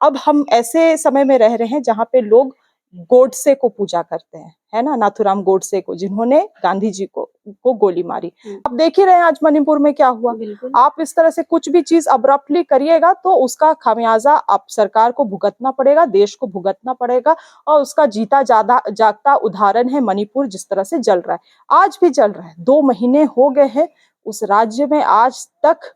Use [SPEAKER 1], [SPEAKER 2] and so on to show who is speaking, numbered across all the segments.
[SPEAKER 1] अब हम ऐसे समय में रह रहे हैं जहाँ पे लोग गोडसे को पूजा करते हैं, है ना, नाथूराम गोडसे को, जिन्होंने गांधी जी को गोली मारी। अब देख ही रहे हैं आज मणिपुर में क्या हुआ। आप इस तरह से कुछ भी चीज अब्रप्टली करिएगा तो उसका खामियाजा आप सरकार को भुगतना पड़ेगा, देश को भुगतना पड़ेगा। और उसका जीता जागता उदाहरण है मणिपुर, जिस तरह से जल रहा है, आज भी जल रहा है। 2 महीने हो गए हैं उस राज्य में, आज तक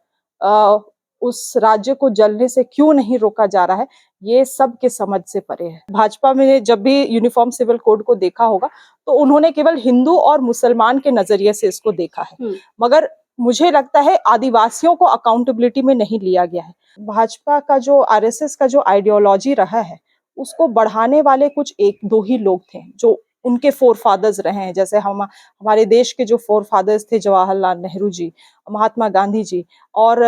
[SPEAKER 1] उस राज्य को जलने से क्यों नहीं रोका जा रहा है, ये सब के समझ से परे है। भाजपा में जब भी यूनिफॉर्म सिविल कोड को देखा होगा तो उन्होंने केवल हिंदू और मुसलमान के नजरिए से इसको देखा है, मगर मुझे लगता है आदिवासियों को अकाउंटेबिलिटी में नहीं लिया गया है। भाजपा का जो आरएसएस का जो आइडियोलॉजी रहा है उसको बढ़ाने वाले कुछ 1-2 ही लोग थे जो उनके फोर फादर्स रहे हैं। जैसे हमारे देश के जो फोर फादर्स थे, जवाहरलाल नेहरू जी, महात्मा गांधी जी। और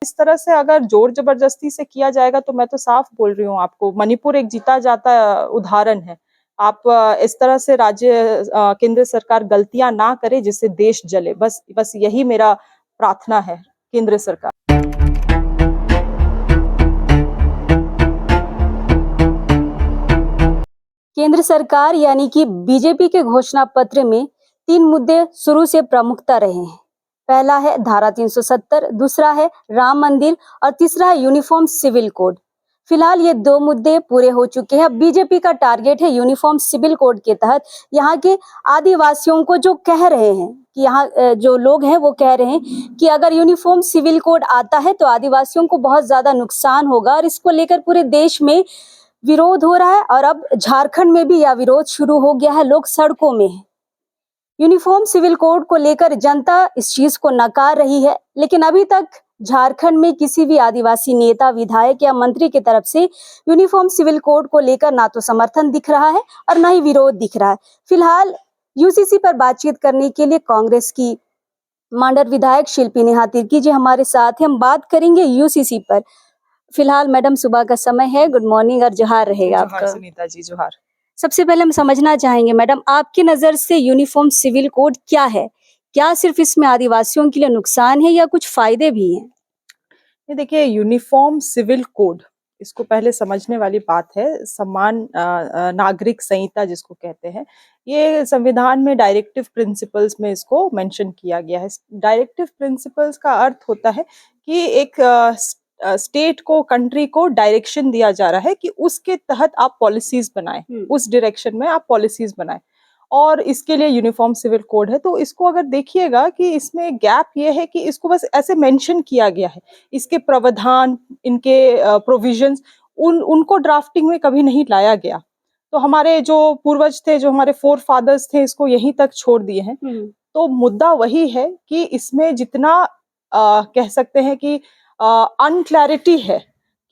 [SPEAKER 1] इस तरह से अगर जोर जबरदस्ती से किया जाएगा तो मैं तो साफ बोल रही हूँ आपको, मणिपुर एक जीता जाता उदाहरण है। आप इस तरह से केंद्र सरकार गलतियां ना करे जिससे देश जले, बस यही मेरा प्रार्थना है केंद्र सरकार।
[SPEAKER 2] केंद्र सरकार यानी कि बीजेपी के घोषणा पत्र में 3 मुद्दे शुरू से प्रमुखता रहे हैं। पहला है धारा 370, दूसरा है राम मंदिर और तीसरा है यूनिफॉर्म सिविल कोड। फिलहाल ये 2 मुद्दे पूरे हो चुके हैं। बीजेपी का टारगेट है यूनिफॉर्म सिविल कोड के तहत यहाँ के आदिवासियों को, जो कह रहे हैं कि यहाँ जो लोग हैं वो कह रहे हैं कि अगर यूनिफॉर्म सिविल कोड आता है तो आदिवासियों को बहुत ज्यादा नुकसान होगा, और इसको लेकर पूरे देश में विरोध हो रहा है। और अब झारखंड में भी यह विरोध शुरू हो गया है, लोग सड़कों में हैं। यूनिफॉर्म सिविल कोड को लेकर जनता इस चीज को नकार रही है, लेकिन अभी तक झारखंड में किसी भी आदिवासी नेता, विधायक या मंत्री की तरफ से यूनिफॉर्म सिविल कोड को लेकर ना तो समर्थन दिख रहा है और ना ही विरोध दिख रहा है। फिलहाल यूसीसी पर बातचीत करने के लिए कांग्रेस की मांडर विधायक शिल्पी नेहा तिर्की जी हमारे साथ हैं। हम बात करेंगे यूसीसी पर। फिलहाल मैडम सुबह का समय है, गुड मॉर्निंग और जोहार रहेगा आपका।
[SPEAKER 1] सुनीता जी जोहार।
[SPEAKER 2] सबसे पहले हम समझना चाहेंगे मैडम, आपकी नजर से यूनिफॉर्म सिविल कोड क्या है? क्या सिर्फ इसमें आदिवासियों के लिए नुकसान है या कुछ फायदे भी हैं?
[SPEAKER 1] ये देखिए, यूनिफॉर्म सिविल कोड, इसको पहले समझने वाली बात है। समान नागरिक संहिता जिसको कहते हैं, ये संविधान में डायरेक्टिव प्रिंसिपल्स में इसको मेंशन किया गया है। डायरेक्टिव प्रिंसिपल्स का अर्थ होता है कि एक स्टेट को, कंट्री को डायरेक्शन दिया जा रहा है कि उसके तहत आप पॉलिसीज बनाएं, उस डायरेक्शन में आप पॉलिसीज बनाएं। और इसके लिए यूनिफॉर्म सिविल कोड है। तो इसको अगर देखिएगा कि इसमें गैप ये है कि इसको बस ऐसे मेंशन किया गया है, इसके प्रावधान, इनके प्रोविजंस उनको ड्राफ्टिंग में कभी नहीं लाया गया। तो हमारे जो पूर्वज थे, जो हमारे फोर फादर्स थे, इसको यहीं तक छोड़ दिए हैं। तो मुद्दा वही है कि इसमें जितना कह सकते हैं कि अनक्लैरिटी है,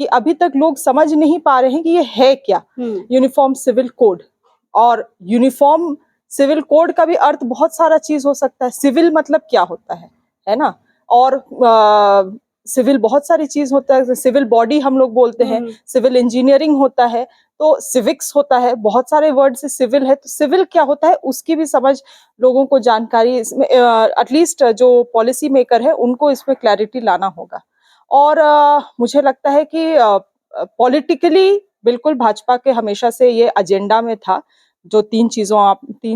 [SPEAKER 1] कि अभी तक लोग समझ नहीं पा रहे हैं कि ये है क्या यूनिफॉर्म सिविल कोड। और यूनिफॉर्म सिविल कोड का भी अर्थ बहुत सारा चीज हो सकता है। सिविल मतलब क्या होता है ना? और सिविल बहुत सारी चीज होता है। सिविल बॉडी हम लोग बोलते हैं, सिविल इंजीनियरिंग होता है, तो सिविक्स होता है, बहुत सारे वर्ड से सिविल है। तो सिविल क्या होता है उसकी भी समझ लोगों को, जानकारी इसमें एटलीस्ट जो पॉलिसी मेकर है उनको इसमें क्लैरिटी लाना होगा। और मुझे लगता है कि पॉलिटिकली बिल्कुल भाजपा के हमेशा से ये एजेंडा में था। जो 3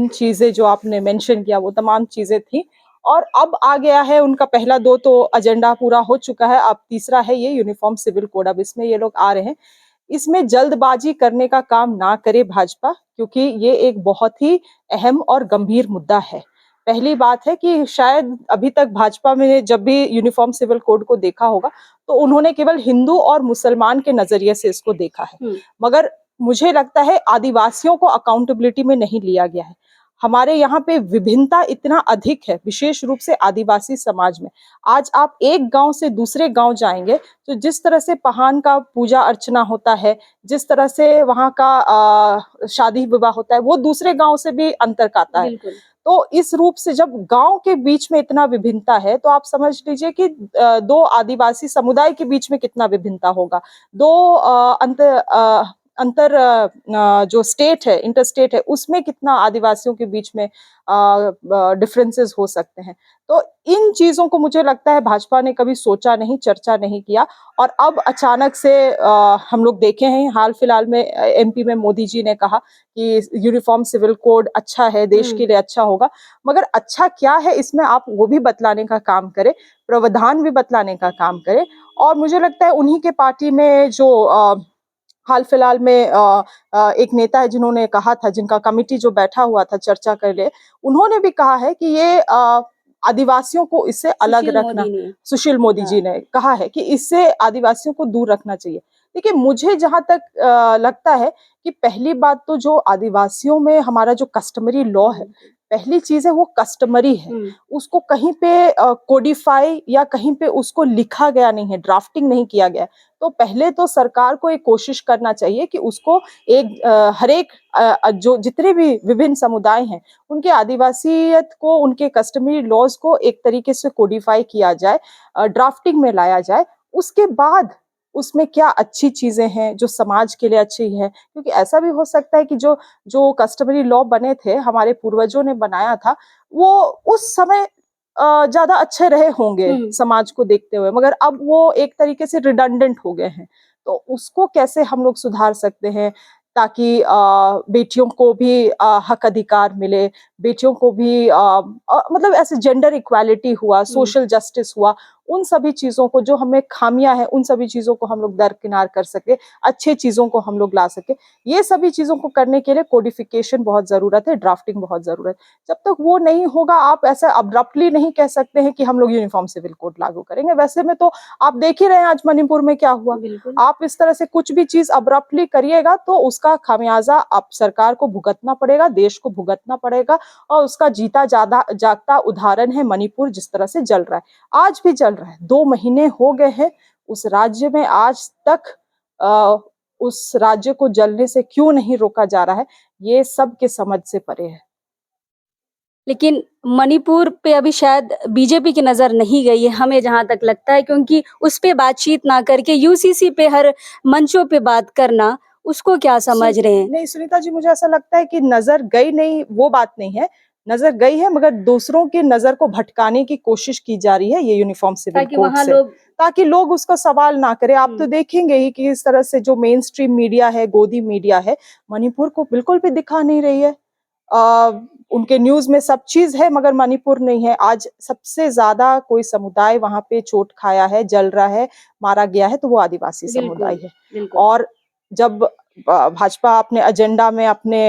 [SPEAKER 1] चीजें जो आपने मेंशन किया, वो तमाम चीजें थी। और अब आ गया है उनका पहला 2 तो एजेंडा पूरा हो चुका है, अब तीसरा है ये यूनिफॉर्म सिविल कोड। अब इसमें ये लोग आ रहे हैं। इसमें जल्दबाजी करने का काम ना करे भाजपा, क्योंकि ये एक बहुत ही अहम और गंभीर मुद्दा है। पहली बात है कि शायद अभी तक भाजपा में जब भी यूनिफॉर्म सिविल कोड को देखा होगा तो उन्होंने केवल हिंदू और मुसलमान के नजरिए से इसको देखा है, मगर मुझे लगता है आदिवासियों को अकाउंटेबिलिटी में नहीं लिया गया है। हमारे यहाँ पे विभिन्नता इतना अधिक है, विशेष रूप से आदिवासी समाज में। आज आप एक गांव से दूसरे गांव जाएंगे तो जिस तरह से पहान का पूजा अर्चना होता है, जिस तरह से वहाँ का शादी विवाह होता है, वो दूसरे गांव से भी अंतर आता है। तो इस रूप से जब गांव के बीच में इतना विभिन्नता है तो आप समझ लीजिए कि 2 आदिवासी समुदाय के बीच में कितना विभिन्नता होगा। 2 जो स्टेट है, इंटर स्टेट है, उसमें कितना आदिवासियों के बीच में डिफरेंसेस हो सकते हैं। तो इन चीजों को मुझे लगता है भाजपा ने कभी सोचा नहीं, चर्चा नहीं किया, और अब अचानक से हम लोग देखे हैं हाल फिलहाल में एमपी में मोदी जी ने कहा कि यूनिफॉर्म सिविल कोड अच्छा है, देश के लिए अच्छा होगा। मगर अच्छा क्या है इसमें आप वो भी बतलाने का काम करें, प्रावधान भी बतलाने का काम करें। और मुझे लगता है उन्हीं के पार्टी में जो हाल फिलहाल में एक नेता है जिन्होंने कहा था, जिनका कमिटी जो बैठा हुआ था चर्चा के लिए, उन्होंने भी कहा है कि ये आदिवासियों को इससे अलग रखना, सुशील मोदी जी ने कहा है कि इससे आदिवासियों को दूर रखना चाहिए। देखिए, मुझे जहां तक लगता है कि पहली बात तो जो आदिवासियों में हमारा जो कस्टमरी लॉ है, पहली चीज है वो कस्टमरी है, उसको कहीं पे कोडिफाई या कहीं पे उसको लिखा गया नहीं है, ड्राफ्टिंग नहीं किया गया। तो पहले तो सरकार को एक कोशिश करना चाहिए कि उसको एक हर एक जो जितने भी विभिन्न समुदाय हैं उनके आदिवासियत को, उनके कस्टमरी लॉज को एक तरीके से कोडिफाई किया जाए, ड्राफ्टिंग में लाया जाए। उसके बाद उसमें क्या अच्छी चीजें हैं जो समाज के लिए अच्छी है, क्योंकि ऐसा भी हो सकता है कि जो जो कस्टमरी लॉ बने थे, हमारे पूर्वजों ने बनाया था, वो उस समय ज्यादा अच्छे रहे होंगे समाज को देखते हुए, मगर अब वो एक तरीके से रिडंडेंट हो गए हैं। तो उसको कैसे हम लोग सुधार सकते हैं ताकि बेटियों को भी हक अधिकार मिले, बेटियों को भी मतलब ऐसे जेंडर इक्वालिटी हुआ, सोशल जस्टिस हुआ, उन सभी चीजों को, जो हमें खामियां हैं, उन सभी चीजों को हम लोग दरकिनार कर सके, अच्छे चीजों को हम लोग ला सके। ये सभी चीजों को करने के लिए कोडिफिकेशन बहुत जरूरत है, ड्राफ्टिंग बहुत जरूरत है। जब तक वो नहीं होगा, आप ऐसा अब्रप्टली नहीं कह सकते हैं कि हम लोग यूनिफॉर्म सिविल कोड लागू करेंगे। वैसे में तो आप देख ही रहे हैं आज मणिपुर में क्या हुआ। आप इस तरह से कुछ भी चीज अब्रप्टली करिएगा तो उसका खामियाजा आप सरकार को भुगतना पड़ेगा, देश को भुगतना पड़ेगा। और उसका जीता जागता उदाहरण है मणिपुर, जिस तरह से जल रहा है, आज भी जल रहा है। 2 महीने हो गए हैं उस राज्य में, आज तक उस राज्य को जलने से क्यों नहीं रोका जा रहा है, ये सब के समझ से परे है।
[SPEAKER 2] लेकिन मणिपुर पे अभी शायद बीजेपी की नजर नहीं गई है, हमें जहां तक लगता है, क्योंकि उस पे बातचीत ना करके यूसीसी पे हर मंचों पे बात करना, उसको क्या समझ रहे हैं?
[SPEAKER 1] नहीं सुनीता जी, मुझे ऐसा लगता है कि नजर गई नहीं, वो बात नहीं है। नजर गई है, मगर दूसरों की नजर को भटकाने की कोशिश की जा रही है ये यूनिफॉर्म सिविल कोड से, ताकि लोग उसका सवाल ना करें। आप तो देखेंगे ही कि इस तरह से जो मेन स्ट्रीम मीडिया है, गोदी मीडिया है, मणिपुर को बिल्कुल भी दिखा नहीं रही है। उनके न्यूज में सब चीज है मगर मणिपुर नहीं है। आज सबसे ज्यादा कोई समुदाय वहां पे चोट खाया है, जल रहा है, मारा गया है, तो वो आदिवासी समुदाय है। और जब भाजपा अपने एजेंडा में अपने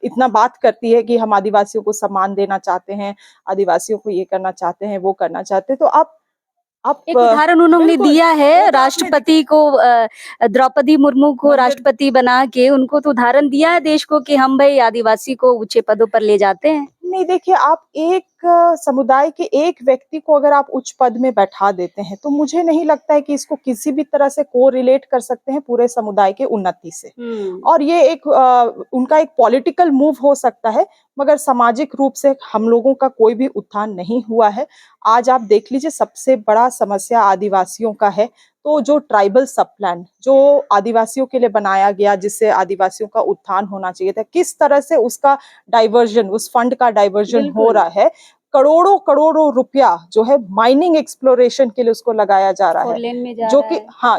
[SPEAKER 1] इतना बात करती है कि हम आदिवासियों को सम्मान देना चाहते हैं, आदिवासियों को ये करना चाहते हैं, वो करना चाहते हैं, तो आप
[SPEAKER 2] एक उदाहरण उन्होंने दिया है, राष्ट्रपति को, द्रौपदी मुर्मू को राष्ट्रपति बना के उनको तो उदाहरण दिया है देश को कि हम भाई आदिवासी को ऊंचे पदों पर ले जाते हैं।
[SPEAKER 1] नहीं, देखिए, आप एक समुदाय के एक व्यक्ति को अगर आप उच्च पद में बैठा देते हैं, तो मुझे नहीं लगता है कि इसको किसी भी तरह से कोरिलेट कर सकते हैं पूरे समुदाय के उन्नति से। और ये एक उनका एक पॉलिटिकल मूव हो सकता है, मगर सामाजिक रूप से हम लोगों का कोई भी उत्थान नहीं हुआ है। आज आप देख लीजिए, सबसे बड़ा समस्या आदिवासियों का है। तो जो ट्राइबल सब प्लान जो आदिवासियों के लिए बनाया गया, जिससे आदिवासियों का उत्थान होना चाहिए था, किस तरह से उसका डाइवर्जन, उस फंड का डाइवर्जन हो रहा है। करोड़ों करोड़ों रुपया जो है माइनिंग एक्सप्लोरेशन के लिए उसको लगाया जा रहा है,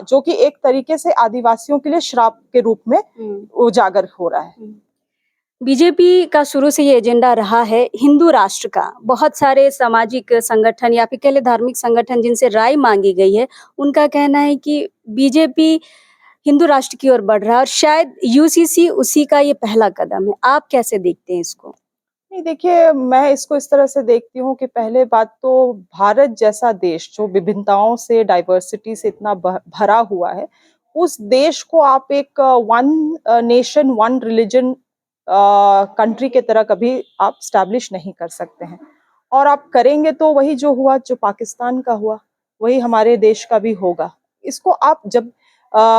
[SPEAKER 1] जो कि एक तरीके से आदिवासियों के लिए श्राप के रूप में उजागर हो रहा है।
[SPEAKER 2] बीजेपी का शुरू से ये एजेंडा रहा है हिंदू राष्ट्र का। बहुत सारे सामाजिक संगठन या फिर कह ले धार्मिक संगठन जिनसे राय मांगी गई है, उनका कहना है कि बीजेपी हिंदू राष्ट्र की ओर बढ़ रहा है और शायद यूसीसी उसी का ये पहला कदम है। आप कैसे देखते हैं इसको?
[SPEAKER 1] नहीं, देखिए, मैं इसको इस तरह से देखती हूँ कि पहले बात तो भारत जैसा देश जो विभिन्नताओं से, डाइवर्सिटी से इतना भरा हुआ है, उस देश को आप एक one nation one religion country के तरह कभी आप स्टैब्लिश नहीं कर सकते हैं। और आप करेंगे तो वही जो हुआ, जो पाकिस्तान का हुआ, वही हमारे देश का भी होगा। इसको आप जब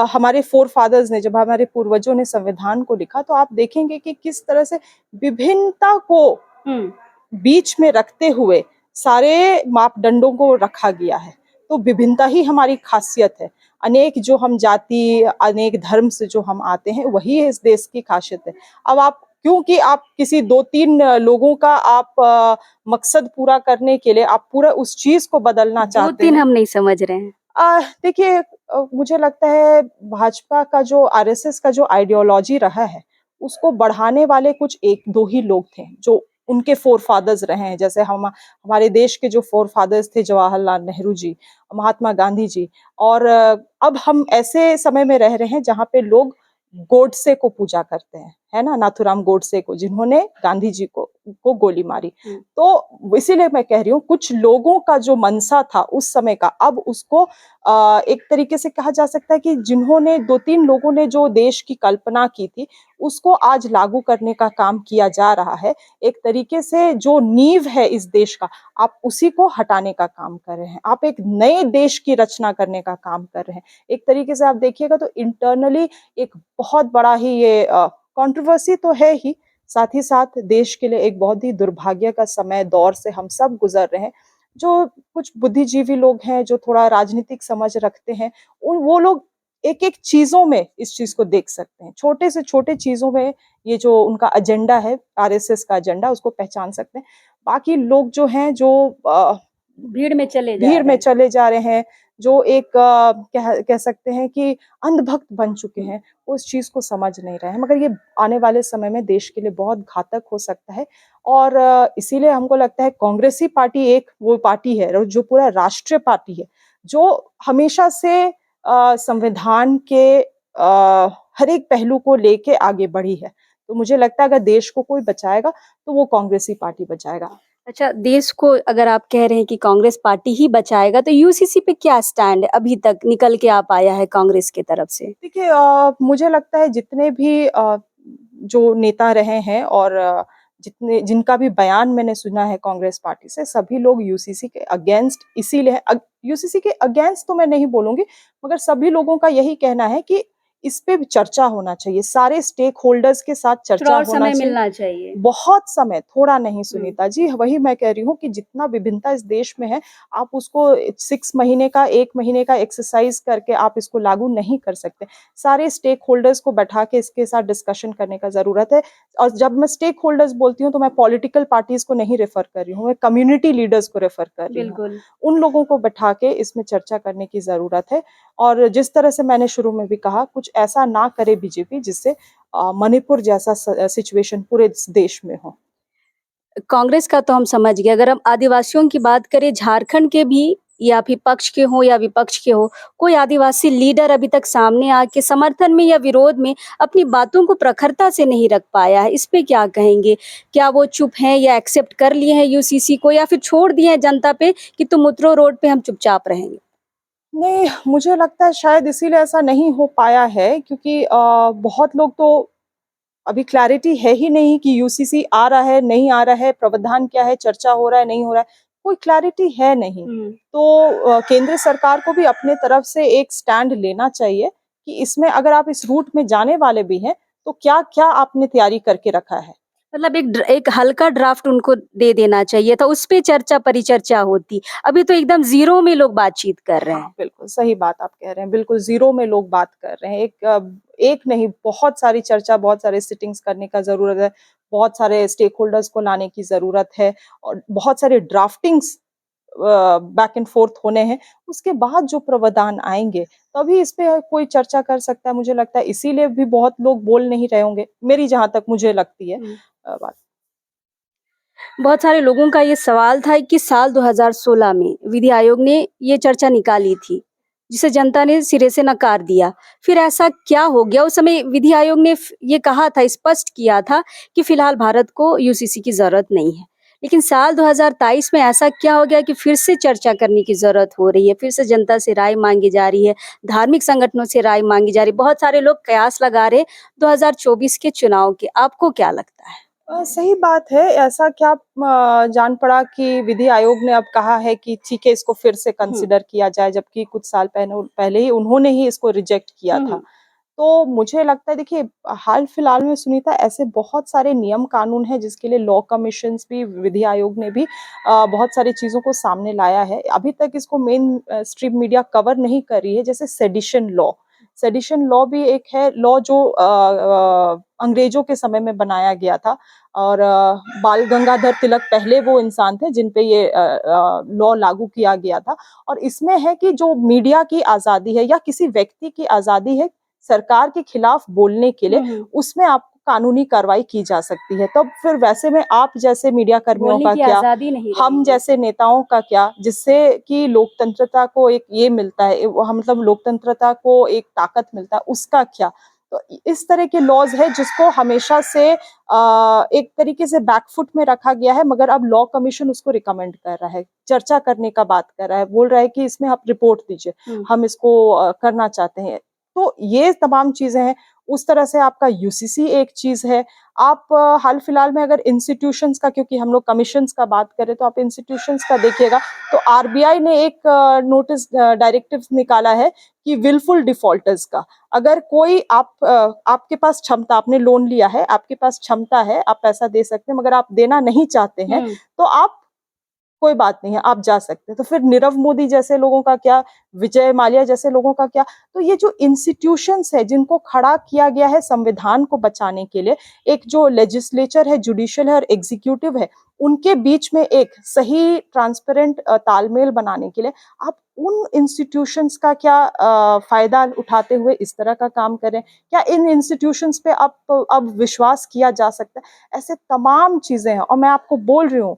[SPEAKER 1] हमारे फोर फादर्स ने, जब हमारे पूर्वजों ने संविधान को लिखा, तो आप देखेंगे कि किस तरह से विभिन्नता को बीच में रखते हुए सारे मापदंडों को रखा गया है। तो विभिन्नता ही हमारी खासियत है। अनेक जो हम जाति, अनेक धर्म से जो हम आते हैं, वही इस देश की खासियत है। अब आप क्योंकि आप किसी 2-3 लोगों का मकसद पूरा करने के लिए आप पूरा उस चीज़ को बदलना
[SPEAKER 2] दो
[SPEAKER 1] चाहते
[SPEAKER 2] तीन
[SPEAKER 1] हैं।
[SPEAKER 2] हम नहीं समझ रहे हैं।
[SPEAKER 1] देखिए, मुझे लगता है भाजपा का जो आरएसएस का जो आइडियोलॉजी रहा है, उसको बढ़ाने वाले कुछ 1-2 ही लोग थे, जो उनके फ़ोरफ़ादर्स रहे हैं। जैसे हमारे देश के जो फ़ोरफ़ादर्स थे जवाहरलाल नेहरू जी, महात्मा गांधी जी, और अब हम ऐसे समय में रह रहे हैं जहाँ पे लोग गोडसे को पूजा करते हैं, है ना? नाथूराम गोडसे को, जिन्होंने गांधी जी को गोली मारी। तो इसीलिए मैं कह रही हूँ, कुछ लोगों का जो मनसा था उस समय का, अब उसको एक तरीके से कहा जा सकता है कि जिन्होंने 2-3 लोगों ने जो देश की कल्पना की थी, उसको आज लागू करने का काम किया जा रहा है। एक तरीके से जो नींव है इस देश का, आप उसी को हटाने का काम कर रहे हैं। आप एक नए देश की रचना करने का काम कर रहे हैं। एक तरीके से आप देखिएगा तो इंटरनली एक बहुत बड़ा ही ये कंट्रोवर्सी तो है ही, साथ ही साथ देश के लिए एक बहुत ही दुर्भाग्य का समय दौर से हम सब गुजर रहे हैं। जो कुछ बुद्धिजीवी लोग हैं, जो थोड़ा राजनीतिक समझ रखते हैं, वो लोग एक-एक चीज़ों में इस चीज़ को देख सकते हैं। छोटे से छोटे चीज़ों में ये जो उनका एजेंडा है, आरएसएस का एजेंडा, उसको पहचान सकते हैं। बाकी लोग जो हैं, जो
[SPEAKER 2] भीड़ में चले जा
[SPEAKER 1] भीड़
[SPEAKER 2] रहे
[SPEAKER 1] में
[SPEAKER 2] हैं।
[SPEAKER 1] चले जा रहे हैं, जो एक कह सकते हैं कि अंधभक्त बन चुके हैं, वो उस चीज़ को समझ नहीं रहे हैं। मगर ये आने वाले समय में देश के लिए बहुत घातक हो सकता है, और इसीलिए हमको लगता है कांग्रेसी पार्टी एक वो पार्टी है, और जो पूरा राष्ट्रीय पार्टी है, जो हमेशा से संविधान के हर एक पहलू को लेके आगे बढ़ी है। तो मुझे लगता है अगर देश को कोई बचाएगा, तो वो कांग्रेसी पार्टी बचाएगा।
[SPEAKER 2] अच्छा, देश को अगर आप कह रहे हैं कि कांग्रेस पार्टी ही बचाएगा, तो यूसीसी पे क्या स्टैंड है अभी तक निकल के आ पाया है कांग्रेस की तरफ से?
[SPEAKER 1] देखिए, मुझे लगता है जितने भी जो नेता रहे हैं, और जितने जिनका भी बयान मैंने सुना है कांग्रेस पार्टी से, सभी लोग यूसीसी के अगेंस्ट इसीलिए हैं। यूसीसी के अगेंस्ट तो मैं नहीं बोलूँगी, मगर सभी लोगों का यही कहना है कि इस पे चर्चा होना चाहिए। सारे स्टेक होल्डर्स के साथ
[SPEAKER 2] थोड़ा
[SPEAKER 1] चर्चा
[SPEAKER 2] और
[SPEAKER 1] होना
[SPEAKER 2] समय
[SPEAKER 1] चाहिए।
[SPEAKER 2] मिलना चाहिए।
[SPEAKER 1] बहुत समय, थोड़ा नहीं
[SPEAKER 2] हुँ।
[SPEAKER 1] सुनीता जी, वही मैं कह रही हूँ कि जितना विभिन्नता इस देश में है, आप उसको 6 महीने का, 1 महीने का एक्सरसाइज़ करके आप इसको लागू नहीं कर सकते। सारे स्टेक होल्डर्स को बैठा के इसके साथ डिस्कशन करने का ज़रूरत है, और जब मैं स्टेक होल्डर्स बोलती हूँ, तो मैं पॉलिटिकल पार्टीज़ को नहीं रेफ़र कर रही हूँ, मैं कम्युनिटी लीडर्स को रेफ़र कर रही हूँ।
[SPEAKER 2] बिल्कुल।
[SPEAKER 1] उन लोगों को बैठा के इसमें चर्चा करने की ज़रूरत है, और जिस तरह से मैंने शुरू में भी कहा, कुछ ऐसा ना करे बीजेपी जिससे मणिपुर जैसा सिचुएशन पूरे देश में हो।
[SPEAKER 2] कांग्रेस का तो हम समझ गए, अगर हम आदिवासियों की बात करें झारखंड के भी या विपक्ष के हों या विपक्ष के हो, कोई आदिवासी लीडर अभी तक सामने आके समर्थन में या विरोध में अपनी बातों को प्रखरता से नहीं रख पाया है, इस पे क्या कहेंगे? क्या वो चुप हैं या एक्सेप्ट कर लिए हैं यूसीसी को या फिर छोड़ दिए हैं जनता पे कि तुम उतरो रोड पे हम चुपचाप रहेंगे?
[SPEAKER 1] नहीं, मुझे लगता है शायद इसीलिए ऐसा नहीं हो पाया है, क्योंकि बहुत लोग तो अभी क्लैरिटी है ही नहीं कि यूसीसी आ रहा है, नहीं आ रहा है, प्रावधान क्या है, चर्चा हो रहा है, नहीं हो रहा है, कोई क्लैरिटी है नहीं।
[SPEAKER 2] हुँ।
[SPEAKER 1] तो केंद्र सरकार को भी अपने तरफ से एक स्टैंड लेना चाहिए कि इसमें अगर आप इस रूट में जाने वाले भी हैं, तो क्या-क्या आपने तैयारी करके रखा है?
[SPEAKER 2] मतलब एक हल्का ड्राफ्ट उनको दे देना चाहिए था, उस पे चर्चा परिचर्चा होती। अभी तो एकदम ज़ीरो में लोग बातचीत कर रहे
[SPEAKER 1] हाँ,
[SPEAKER 2] हैं।
[SPEAKER 1] बिल्कुल, सही बात आप कह रहे हैं। बिल्कुल ज़ीरो में लोग बात कर रहे हैं। एक नहीं, बहुत सारी चर्चा, बहुत सारे सिटिंग्स करने का ज़रूरत है। बहुत सारे स्टेक होल्डर्स को लाने की ज़रूरत है, और बहुत सारे ड्राफ्टिंग्स बैक एंड फोर्थ होने हैं। उसके बाद जो प्रावधान आएँगे, तभी इस पे कोई चर्चा कर सकता है, मुझे लगता है। इसीलिए भी बहुत लोग बोल नहीं रहे होंगे, मेरी जहाँ तक मुझे लगती है
[SPEAKER 2] हुँ।
[SPEAKER 1] बात।
[SPEAKER 2] बहुत सारे लोगों का ये सवाल था कि साल 2016 में विधि आयोग ने ये चर्चा निकाली थी, जिसे जनता ने सिरे से नकार दिया। फिर ऐसा क्या हो गया? उस समय विधि आयोग ने ये कहा था, स्पष्ट किया था कि फिलहाल भारत को यूसीसी की ज़रूरत नहीं है। लेकिन साल 2023 में ऐसा क्या हो गया कि फिर से चर्चा करने की ज़रूरत हो रही है, फिर से जनता से राय माँगी जा रही है, धार्मिक संगठनों से राय माँगी जा रही है। बहुत सारे लोग कयास लगा रहे 2024 के चुनाव के। आपको क्या लगता है?
[SPEAKER 1] सही बात है। ऐसा क्या जान पड़ा कि विधि आयोग ने अब कहा है कि ठीक है, इसको फिर से
[SPEAKER 2] हुँ।
[SPEAKER 1] कंसिडर किया जाए, जबकि कुछ साल पहले पहले ही उन्होंने ही इसको रिजेक्ट किया
[SPEAKER 2] हुँ,
[SPEAKER 1] था।
[SPEAKER 2] हुँ।
[SPEAKER 1] तो मुझे लगता है देखिए हाल-फिलहाल में सुनीता ऐसे बहुत सारे नियम कानून हैं जिसके लिए लॉ कमीशंस भी, विधि आयोग ने भी बहुत सारी चीज़ों को सामने लाया है। अभी तक इसको स्ट्रीम मीडिया कवर नहीं कर रही है, जैसे सेडिशन लॉ। सेडिशन लॉ भी एक है लॉ जो अंग्रेजों के समय में बनाया गया था और बाल गंगाधर तिलक पहले वो इंसान थे जिन पे ये लॉ लागू किया गया था और इसमें है कि जो मीडिया की आज़ादी है या किसी व्यक्ति की आज़ादी है सरकार के खिलाफ बोलने के लिए, उसमें आपको कानूनी कार्रवाई की जा सकती है। तब फिर वैसे में आप जैसे मीडिया कर्मियों
[SPEAKER 2] बोलने
[SPEAKER 1] का
[SPEAKER 2] की
[SPEAKER 1] क्या,
[SPEAKER 2] आजादी नहीं
[SPEAKER 1] हम
[SPEAKER 2] रहेगी।
[SPEAKER 1] जैसे नेताओं का क्या, जिससे कि लोकतंत्रता को एक ये मिलता है, मतलब लोकतंत्रता को एक ताकत मिलता है, उसका क्या? तो इस तरह के लॉज़ है जिसको हमेशा से एक तरीके से बैकफुट में रखा गया है, मगर अब लॉ कमीशन उसको रिकमेंड कर रहा है, चर्चा करने का बात कर रहा है, बोल रहा है कि इसमें आप रिपोर्ट दीजिए, हम इसको करना चाहते हैं। तो ये तमाम चीज़ें हैं, उस तरह से आपका यूसीसी एक चीज़ है। आप हाल-फिलहाल में अगर इंस्टीट्यूशंस का, क्योंकि हम लोग कमीशंस का बात करें तो आप इंस्टीट्यूशंस का देखिएगा, तो आरबीआई ने एक डायरेक्टिव्स निकाला है कि विलफुल डिफ़ॉल्टर्स का। अगर कोई आपके पास क्षमता, आपने लोन लिया है, आपके पास क्षमता है, आप पैसा दे सकते हैं, मगर आप देना नहीं चाहते हैं, तो आप कोई बात नहीं है, आप जा सकते हैं। तो फिर नीरव मोदी जैसे लोगों का क्या, विजय माल्या जैसे लोगों का क्या? तो ये जो इंस्टीट्यूशंस है जिनको खड़ा किया गया है संविधान को बचाने के लिए, एक जो लेजिस्लेचर है, जुडिशियल है और एग्जीक्यूटिव है, उनके बीच में एक सही ट्रांसपेरेंट तालमेल बनाने के लिए आप उन इंस्टीट्यूशंस का क्या फ़ायदा उठाते हुए इस तरह का काम करें? क्या इन इंस्टीट्यूशंस पे आप अब विश्वास किया जा सकता है? ऐसे तमाम चीज़ें हैं और मैं आपको बोल रही हूँ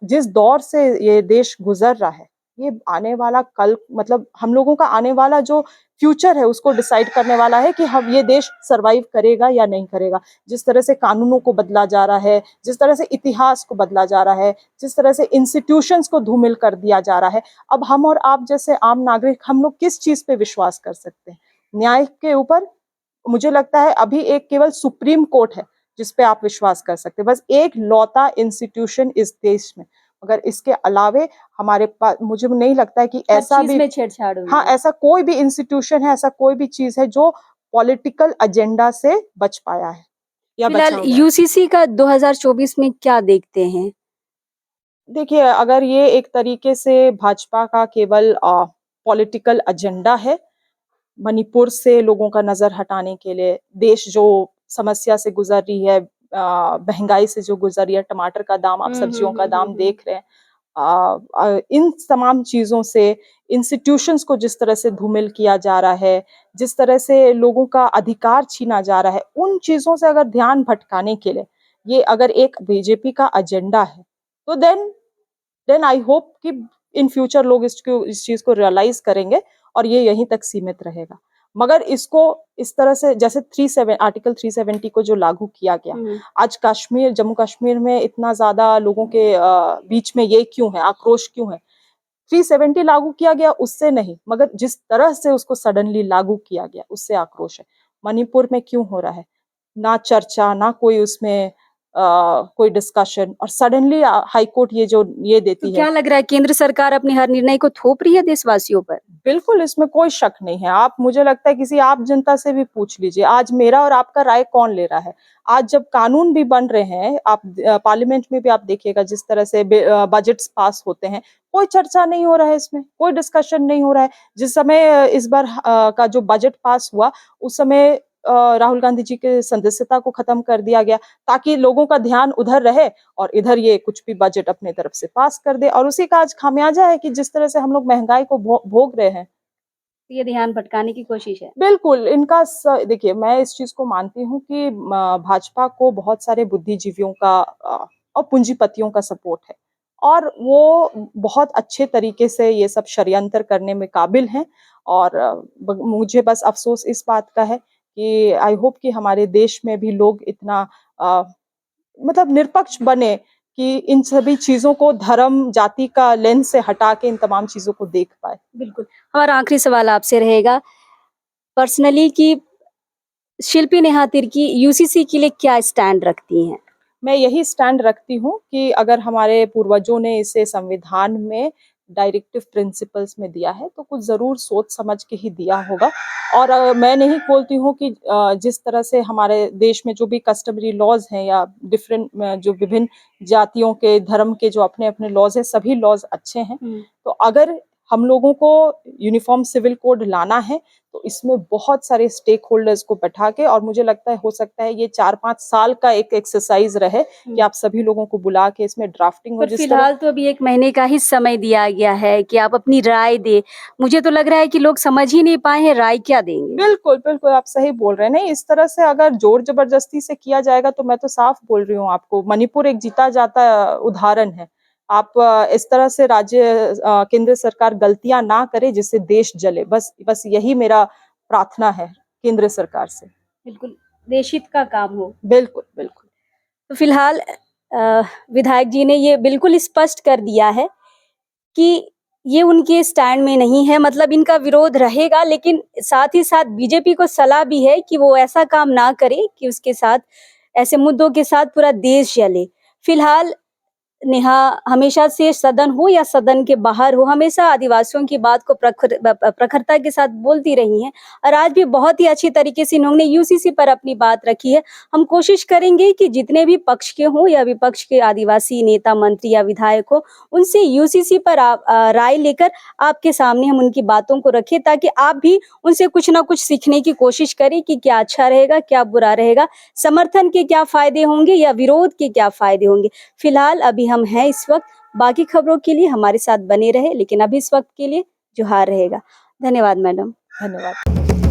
[SPEAKER 1] जिस दौर से ये देश गुजर रहा है, ये आने वाला कल, मतलब हम लोगों का आने वाला जो फ्यूचर है उसको डिसाइड करने वाला है कि हम ये देश सर्वाइव करेगा या नहीं करेगा। जिस तरह से कानूनों को बदला जा रहा है, जिस तरह से इतिहास को बदला जा रहा है, जिस तरह से इंस्टीट्यूशंस को धूमिल कर दिया जा रहा है, अब हम और आप जैसे आम नागरिक हम लोग किस चीज़ पे विश्वास कर सकते हैं? न्याय के ऊपर? मुझे लगता है अभी एक केवल सुप्रीम कोर्ट है जिस पे आप विश्वास कर सकते हैं, बस एक लौता इंस्टीट्यूशन इस देश में। मगर इसके अलावे हमारे पास मुझे नहीं लगता है कि
[SPEAKER 2] हर
[SPEAKER 1] ऐसा
[SPEAKER 2] चीज
[SPEAKER 1] भी,
[SPEAKER 2] में छेड़छाड़ हुई
[SPEAKER 1] हाँ,
[SPEAKER 2] है।
[SPEAKER 1] ऐसा कोई भी इंस्टीट्यूशन है, ऐसा कोई भी चीज़ है जो पॉलिटिकल एजेंडा से बच पाया है या बचा
[SPEAKER 2] फिलहाल
[SPEAKER 1] हुआ है।
[SPEAKER 2] यूसीसी का 2024 में क्या देखते हैं?
[SPEAKER 1] देखिए, अगर ये एक तरीके से भाजपा का केवल पॉलिटिकल एजेंडा है, मणिपुर से लोगों का नज़र हटाने के लिए, देश जो समस्या से गुज़र रही है, महँगाई से जो गुज़र रही है, टमाटर का दाम, आप सब्जियों का दाम देख रहे हैं। इन तमाम चीज़ों से, इंस्टीट्यूशंस को जिस तरह से धूमिल किया जा रहा है, जिस तरह से लोगों का अधिकार छीना जा रहा है, उन चीज़ों से अगर ध्यान भटकाने के लिए, ये अगर एक बीजेपी का एजेंडा है, तो देन आई होप कि इन फ्यूचर लोग इस चीज़ को रियलाइज़ करेंगे और ये यहीं तक सीमित रहेगा। मगर इसको इस तरह से जैसे आर्टिकल 370 को जो लागू किया गया, आज जम्मू कश्मीर में इतना ज़्यादा लोगों के बीच में ये क्यों है, आक्रोश क्यों है? 370 लागू किया गया उससे नहीं, मगर जिस तरह से उसको सडनली लागू किया गया, उससे आक्रोश है। मणिपुर में क्यों हो रहा है? ना चर्चा, ना कोई उसमें कोई डिस्कशन, और सडनली हाई कोर्ट ये
[SPEAKER 2] तो
[SPEAKER 1] देती है।
[SPEAKER 2] क्या लग रहा है केंद्र सरकार अपने हर निर्णय को थोप रही है देशवासियों पर?
[SPEAKER 1] बिल्कुल, इसमें कोई शक नहीं है। आप, मुझे लगता है किसी आम जनता से भी पूछ लीजिए, आज मेरा और आपका राय कौन ले रहा है? आज जब कानून भी बन रहे हैं, आप पार्लियामेंट में भी आप देखिएगा जिस तरह से बजट्स पास होते हैं, कोई चर्चा नहीं हो रहा है इसमें, कोई डिस्कशन नहीं हो रहा है। जिस समय इस बार का जो बजट पास हुआ, उस समय राहुल गांधी जी के सदस्यता को खत्म कर दिया गया, ताकि लोगों का ध्यान उधर रहे और इधर ये कुछ भी बजट अपने तरफ से पास कर दे, और उसी का आज खामियाजा है कि जिस तरह से हम लोग महँगाई को भोग रहे हैं।
[SPEAKER 2] ये ध्यान भटकाने की कोशिश है।
[SPEAKER 1] बिल्कुल, देखिए, मैं इस चीज़ को मानती हूँ कि भाजपा को बहुत सारे बुद्धिजीवियों का और पूंजीपतियों का सपोर्ट है और वो बहुत अच्छे तरीके से ये सब षड्यंत्र करने में काबिल हैं, और मुझे बस अफ़सोस इस बात का है कि आई होप कि हमारे देश में भी लोग इतना अ, मतलब निष्पक्ष बने कि इन सभी चीज़ों को धर्म, जाति का लेंस से हटा के इन तमाम चीज़ों को देख पाएँ।
[SPEAKER 2] बिल्कुल। हमारा आखिरी सवाल आपसे रहेगा पर्सनली कि शिल्पी नेहा तिर्की यूसीसी के लिए क्या स्टैंड रखती हैं?
[SPEAKER 1] मैं यही स्टैंड रखती हूँ कि अगर हमारे पूर्वजों ने इसे संविधान में डायरेक्टिव प्रिंसिपल्स में दिया है तो कुछ ज़रूर सोच समझ के ही दिया होगा। और मैं नहीं बोलती हूँ कि जिस तरह से हमारे देश में जो भी कस्टमरी लॉज हैं या डिफरेंट जो विभिन्न जातियों के धर्म के जो अपने अपने लॉज हैं, सभी लॉज अच्छे हैं। तो अगर हम लोगों को यूनिफॉर्म सिविल कोड लाना है तो इसमें बहुत सारे स्टेक होल्डर्स को बैठा के, और मुझे लगता है हो सकता है ये 4-5 साल का एक एक्सरसाइज रहे कि आप सभी लोगों को बुला के इसमें ड्राफ्टिंग हो।
[SPEAKER 2] पर फिलहाल तो अभी 1 महीने का ही समय दिया गया है कि आप अपनी राय दें। मुझे तो लग रहा है कि लोग समझ ही नहीं पाए हैं, राय क्या देंगे?
[SPEAKER 1] बिल्कुल, बिल्कुल, आप सही बोल रहे हैं। नहीं, इस तरह से अगर ज़ोर ज़बरदस्ती से किया जाएगा तो मैं तो साफ बोल रही हूँ आपको, मणिपुर एक जीता जाता उदाहरण है। आप इस तरह से केंद्र सरकार गलतियाँ ना करे जिससे देश जले। बस यही मेरा प्रार्थना है केंद्र सरकार से।
[SPEAKER 2] बिल्कुल, देशहित का काम हो।
[SPEAKER 1] बिल्कुल, बिल्कुल।
[SPEAKER 2] तो फिलहाल विधायक जी ने ये बिल्कुल स्पष्ट कर दिया है कि ये उनके स्टैंड में नहीं है, मतलब इनका विरोध रहेगा, लेकिन साथ ही साथ बीजेपी को सलाह भी है कि वो ऐसा काम ना करे कि उसके साथ ऐसे मुद्दों के साथ पूरा देश जले। फिलहाल नेहा हमेशा से सदन हो या सदन के बाहर हो, हमेशा आदिवासियों की बात को प्रखरता के साथ बोलती रही हैं और आज भी बहुत ही अच्छी तरीके से इन्होंने यूसीसी पर अपनी बात रखी है। हम कोशिश करेंगे कि जितने भी पक्ष के हों या विपक्ष के आदिवासी नेता, मंत्री या विधायक हो, उनसे यूसीसी पर राय लेकर आपके सामने हम उनकी बातों को रखें ताकि आप भी उनसे कुछ ना कुछ सीखने की कोशिश करें कि क्या अच्छा रहेगा, क्या बुरा रहेगा, समर्थन के क्या फायदे होंगे या विरोध के क्या फायदे होंगे। फिलहाल अभी हम हैं इस वक्त, बाकी खबरों के लिए हमारे साथ बने रहे, लेकिन अभी इस वक्त के लिए जोहार रहेगा। धन्यवाद मैडम।
[SPEAKER 1] धन्यवाद।